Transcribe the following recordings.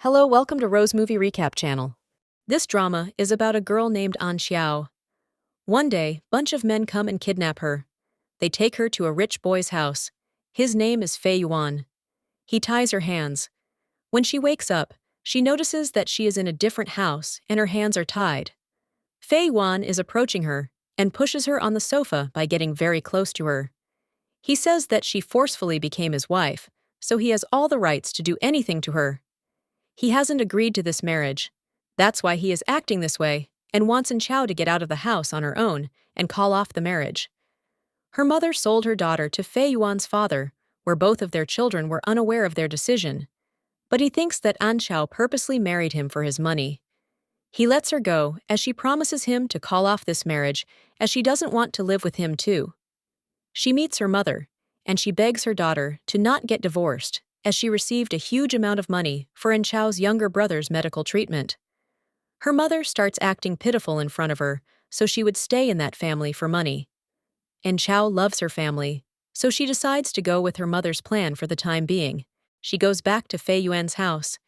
Hello, welcome to Rose Movie Recap Channel. This drama is about a girl named An Xiao. One day, bunch of men come and kidnap her. They take her to a rich boy's house. His name is Fei Yuan. He ties her hands. When she wakes up, she notices that she is in a different house and her hands are tied. Fei Yuan is approaching her and pushes her on the sofa by getting very close to her. He says that she forcefully became his wife, so he has all the rights to do anything to her. He hasn't agreed to this marriage. That's why he is acting this way and wants An Xiao to get out of the house on her own and call off the marriage. Her mother sold her daughter to Fei Yuan's father, where both of their children were unaware of their decision. But he thinks that An Xiao purposely married him for his money. He lets her go as she promises him to call off this marriage as she doesn't want to live with him too. She meets her mother, and she begs her daughter to not get divorced as she received a huge amount of money for An Xiao's younger brother's medical treatment. Her mother starts acting pitiful in front of her, so she would stay in that family for money. An Xiao loves her family, so she decides to go with her mother's plan for the time being. She goes back to Fei Yuan's house.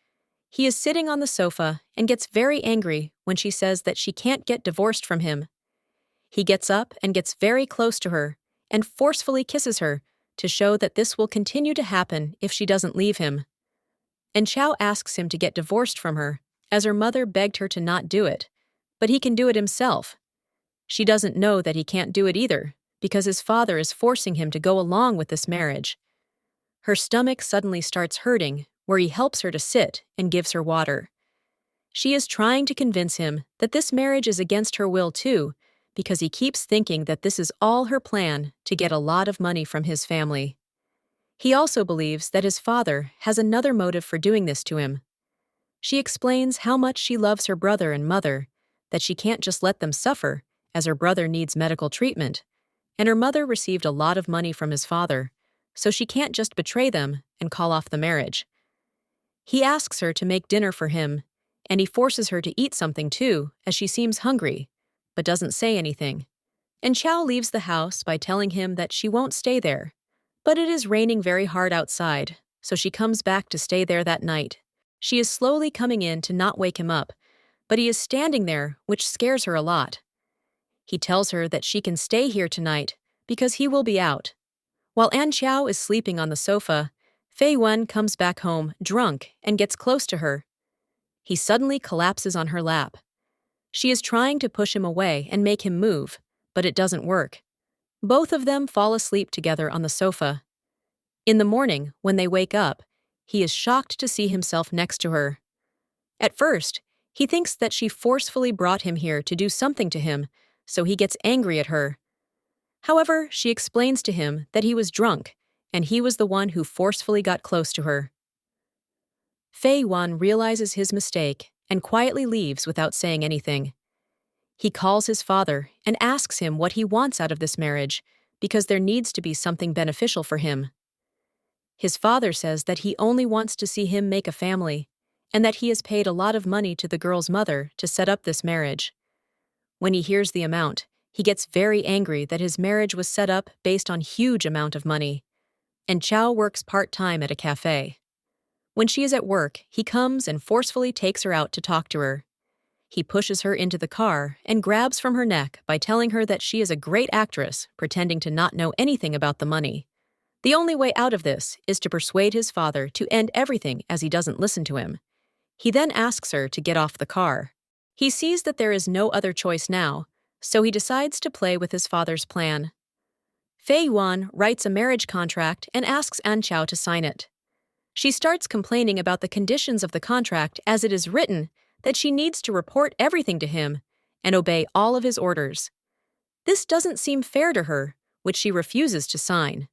He is sitting on the sofa and gets very angry when she says that she can't get divorced from him. He gets up and gets very close to her and forcefully kisses her to show that this will continue to happen if she doesn't leave him. An Xiao asks him to get divorced from her, as her mother begged her to not do it, but he can do it himself. She doesn't know that he can't do it either, because his father is forcing him to go along with this marriage. Her stomach suddenly starts hurting, where he helps her to sit and gives her water. She is trying to convince him that this marriage is against her will too, because he keeps thinking that this is all her plan to get a lot of money from his family. He also believes that his father has another motive for doing this to him. She explains how much she loves her brother and mother, that she can't just let them suffer, as her brother needs medical treatment, and her mother received a lot of money from his father, so she can't just betray them and call off the marriage. He asks her to make dinner for him, and he forces her to eat something too, as she seems hungry, but doesn't say anything. An Xiao leaves the house by telling him that she won't stay there. But it is raining very hard outside, so she comes back to stay there that night. She is slowly coming in to not wake him up, but he is standing there, which scares her a lot. He tells her that she can stay here tonight because he will be out. While An Xiao is sleeping on the sofa, Fei Yuan comes back home, drunk, and gets close to her. He suddenly collapses on her lap. She is trying to push him away and make him move, but it doesn't work. Both of them fall asleep together on the sofa. In the morning, when they wake up, he is shocked to see himself next to her. At first, he thinks that she forcefully brought him here to do something to him, so he gets angry at her. However, she explains to him that he was drunk, and he was the one who forcefully got close to her. Fei Yuan realizes his mistake and quietly leaves without saying anything. He calls his father and asks him what he wants out of this marriage, because there needs to be something beneficial for him. His father says that he only wants to see him make a family, and that he has paid a lot of money to the girl's mother to set up this marriage. When he hears the amount, he gets very angry that his marriage was set up based on huge amount of money. And Xiao works part-time at a cafe. When she is at work, he comes and forcefully takes her out to talk to her. He pushes her into the car and grabs from her neck by telling her that she is a great actress, pretending to not know anything about the money. The only way out of this is to persuade his father to end everything as he doesn't listen to him. He then asks her to get off the car. He sees that there is no other choice now, so he decides to play with his father's plan. Fei Yuan writes a marriage contract and asks An Xiao to sign it. She starts complaining about the conditions of the contract as it is written that she needs to report everything to him and obey all of his orders. This doesn't seem fair to her, which she refuses to sign.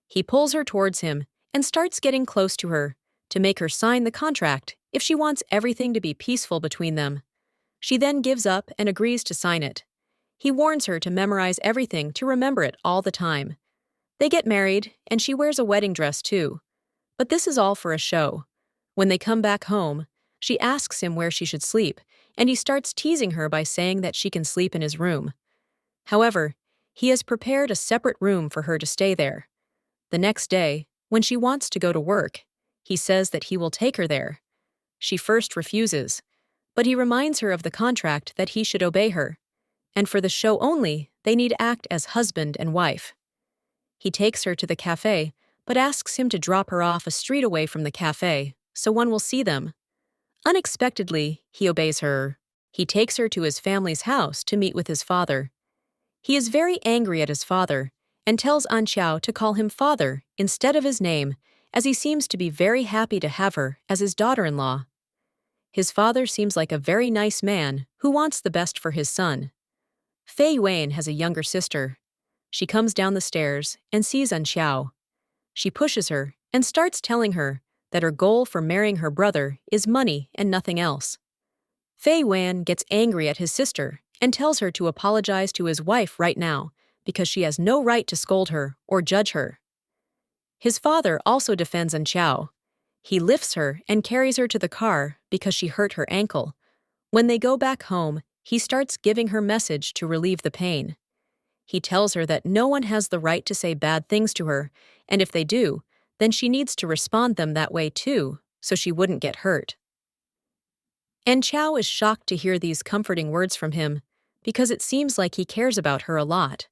He pulls her towards him and starts getting close to her to make her sign the contract if she wants everything to be peaceful between them. She then gives up and agrees to sign it. He warns her to memorize everything to remember it all the time. They get married, and she wears a wedding dress too. But this is all for a show. When they come back home, she asks him where she should sleep, and he starts teasing her by saying that she can sleep in his room. However, he has prepared a separate room for her to stay there. The next day, when she wants to go to work, he says that he will take her there. She first refuses, but he reminds her of the contract that he should obey her, and for the show only, they need to act as husband and wife. He takes her to the cafe, but asks him to drop her off a street away from the cafe, so one will see them. Unexpectedly, he obeys her. He takes her to his family's house to meet with his father. He is very angry at his father and tells Anqiao to call him father instead of his name, as he seems to be very happy to have her as his daughter-in-law. His father seems like a very nice man who wants the best for his son. Fei Yuan has a younger sister. She comes down the stairs and sees Anqiao. She pushes her and starts telling her that her goal for marrying her brother is money and nothing else. Fei Yuan gets angry at his sister and tells her to apologize to his wife right now because she has no right to scold her or judge her. His father also defends Anqiao. He lifts her and carries her to the car because she hurt her ankle. When they go back home, he starts giving her message to relieve the pain. He tells her that no one has the right to say bad things to her, and if they do, then she needs to respond them that way too, so she wouldn't get hurt. Anqiao is shocked to hear these comforting words from him, because it seems like he cares about her a lot.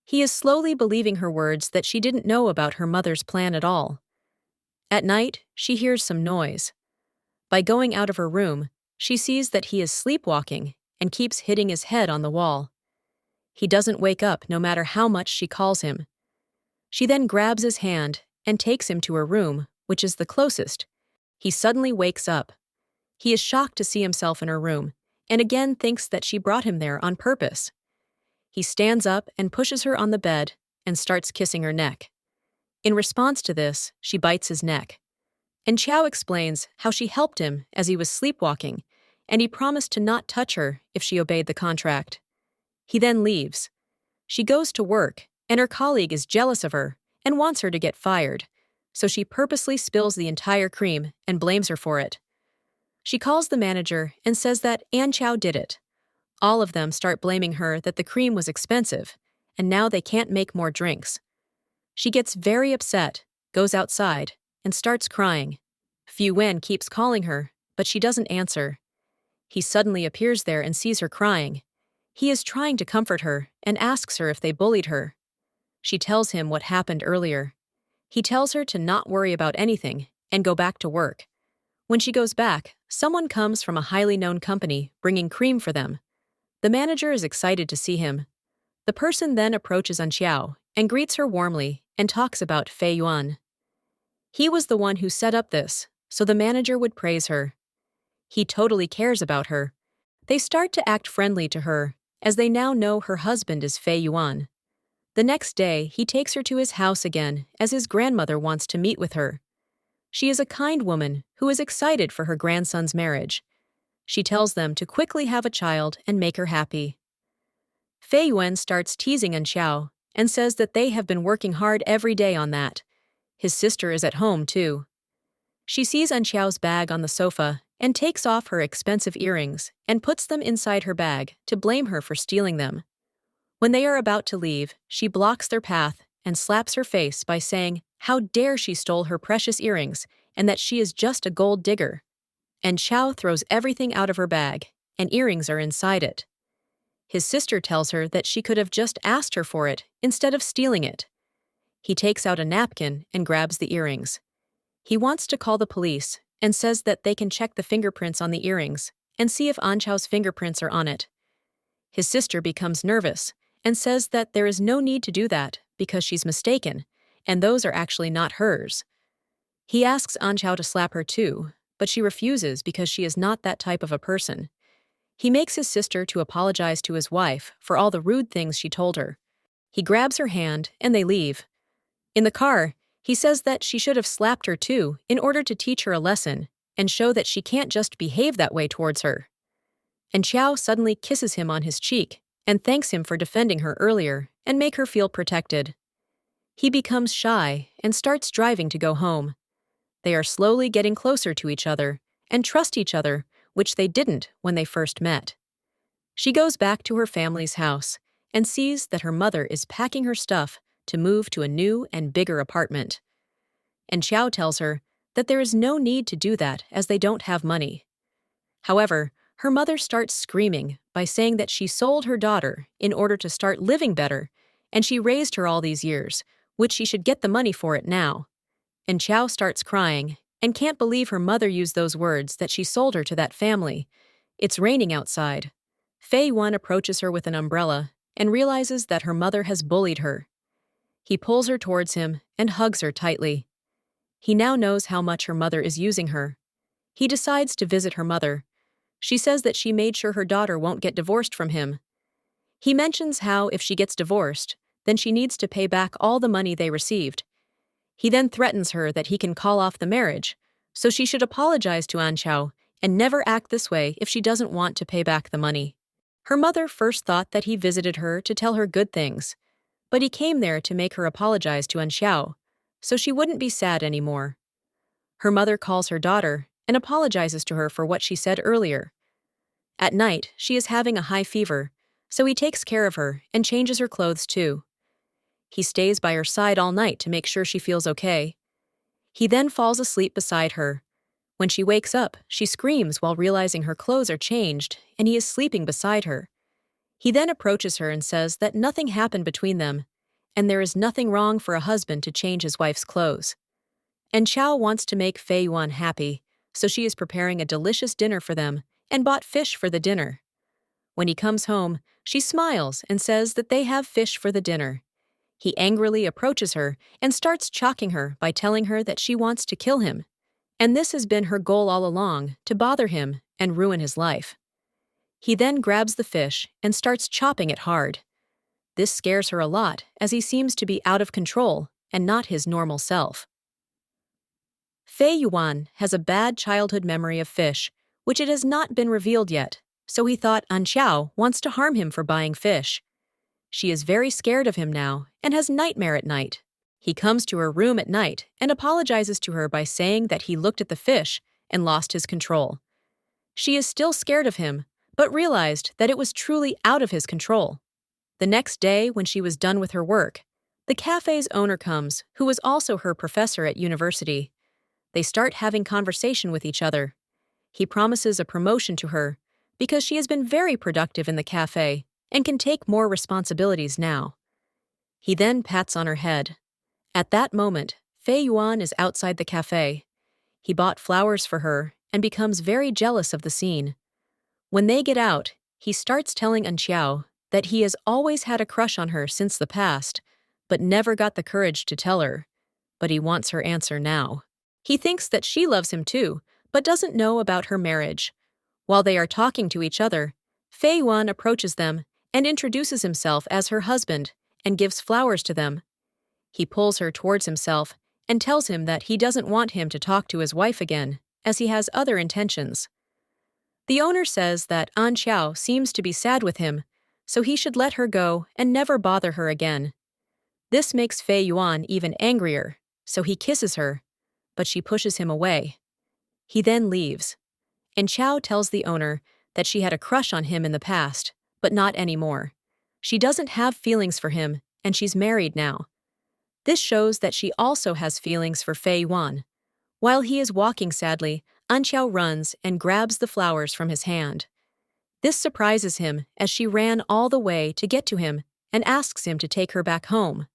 He is slowly believing her words that she didn't know about her mother's plan at all. At night, she hears some noise. By going out of her room, she sees that he is sleepwalking and keeps hitting his head on the wall. He doesn't wake up no matter how much she calls him. She then grabs his hand and takes him to her room, which is the closest. He suddenly wakes up. He is shocked to see himself in her room, and again thinks that she brought him there on purpose. He stands up and pushes her on the bed and starts kissing her neck. In response to this, she bites his neck. Anqiao explains how she helped him as he was sleepwalking, and he promised to not touch her if she obeyed the contract. He then leaves. She goes to work, and her colleague is jealous of her and wants her to get fired, so she purposely spills the entire cream and blames her for it. She calls the manager and says that Anqiao did it. All of them start blaming her that the cream was expensive, and now they can't make more drinks. She gets very upset, goes outside, and starts crying. Fu Wen keeps calling her, but she doesn't answer. He suddenly appears there and sees her crying. He is trying to comfort her and asks her if they bullied her. She tells him what happened earlier. He tells her to not worry about anything and go back to work. When she goes back, someone comes from a highly known company bringing cream for them. The manager is excited to see him. The person then approaches Anqiao and greets her warmly and talks about Fei Yuan. He was the one who set up this, so the manager would praise her. He totally cares about her. They start to act friendly to her, as they now know her husband is Fei Yuan. The next day, he takes her to his house again, as his grandmother wants to meet with her. She is a kind woman who is excited for her grandson's marriage. She tells them to quickly have a child and make her happy. Fei Yuan starts teasing Anqiao and says that they have been working hard every day on that. His sister is at home, too. She sees Anqiao's bag on the sofa and takes off her expensive earrings and puts them inside her bag to blame her for stealing them. When they are about to leave, she blocks their path and slaps her face by saying how dare she stole her precious earrings and that she is just a gold digger. Anqiao throws everything out of her bag, and earrings are inside it. His sister tells her that she could have just asked her for it instead of stealing it. He takes out a napkin and grabs the earrings. He wants to call the police and says that they can check the fingerprints on the earrings and see if Anqiao's fingerprints are on it. His sister becomes nervous and says that there is no need to do that because she's mistaken, and those are actually not hers. He asks Anqiao to slap her too, but she refuses because she is not that type of a person. He makes his sister to apologize to his wife for all the rude things she told her. He grabs her hand and they leave. In the car, he says that she should have slapped her too in order to teach her a lesson and show that she can't just behave that way towards her. Anqiao suddenly kisses him on his cheek and thanks him for defending her earlier and make her feel protected. He becomes shy and starts driving to go home. They are slowly getting closer to each other and trust each other, which they didn't when they first met. She goes back to her family's house and sees that her mother is packing her stuff to move to a new and bigger apartment. Anqiao tells her that there is no need to do that as they don't have money. However, her mother starts screaming by saying that she sold her daughter in order to start living better, and she raised her all these years, which she should get the money for it now. And Chow starts crying and can't believe her mother used those words that she sold her to that family. It's raining outside. Fei Yuan approaches her with an umbrella and realizes that her mother has bullied her. He pulls her towards him and hugs her tightly. He now knows how much her mother is using her. He decides to visit her mother. She says that she made sure her daughter won't get divorced from him. He mentions how if she gets divorced, then she needs to pay back all the money they received. He then threatens her that he can call off the marriage, so she should apologize to Anqiao and never act this way if she doesn't want to pay back the money. Her mother first thought that he visited her to tell her good things, but he came there to make her apologize to Anqiao, so she wouldn't be sad anymore. Her mother calls her daughter and apologizes to her for what she said earlier. At night, she is having a high fever, so he takes care of her and changes her clothes too. He stays by her side all night to make sure she feels okay. He then falls asleep beside her. When she wakes up, she screams while realizing her clothes are changed and he is sleeping beside her. He then approaches her and says that nothing happened between them, and there is nothing wrong for a husband to change his wife's clothes. And Chow wants to make Fei Yuan happy, so she is preparing a delicious dinner for them and bought fish for the dinner. When he comes home, she smiles and says that they have fish for the dinner. He angrily approaches her and starts choking her by telling her that she wants to kill him. And this has been her goal all along, to bother him and ruin his life. He then grabs the fish and starts chopping it hard. This scares her a lot as he seems to be out of control and not his normal self. Fei Yuan has a bad childhood memory of fish, which it has not been revealed yet, so he thought Anqiao wants to harm him for buying fish. She is very scared of him now and has nightmare at night. He comes to her room at night and apologizes to her by saying that he looked at the fish and lost his control. She is still scared of him, but realized that it was truly out of his control. The next day, when she was done with her work, the cafe's owner comes, who was also her professor at university. They start having conversation with each other. He promises a promotion to her because she has been very productive in the cafe and can take more responsibilities now. He then pats on her head. At that moment, Fei Yuan is outside the cafe. He bought flowers for her and becomes very jealous of the scene. When they get out, he starts telling Anqiao that he has always had a crush on her since the past, but never got the courage to tell her. But he wants her answer now. He thinks that she loves him too, but doesn't know about her marriage. While they are talking to each other, Fei Yuan approaches them and introduces himself as her husband and gives flowers to them. He pulls her towards himself and tells him that he doesn't want him to talk to his wife again, as he has other intentions. The owner says that Anqiao seems to be sad with him, so he should let her go and never bother her again. This makes Fei Yuan even angrier, so he kisses her, but she pushes him away. He then leaves, and Chow tells the owner that she had a crush on him in the past, but not anymore. She doesn't have feelings for him, and she's married now. This shows that she also has feelings for Fei Yuan. While he is walking sadly, Anqiao runs and grabs the flowers from his hand. This surprises him as she ran all the way to get to him and asks him to take her back home.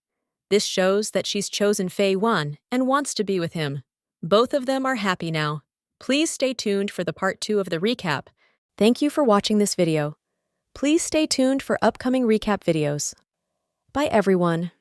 This shows that she's chosen Fei Yuan and wants to be with him. Both of them are happy now. Please stay tuned for the part 2 of the recap. Thank you for watching this video. Please stay tuned for upcoming recap videos. Bye everyone.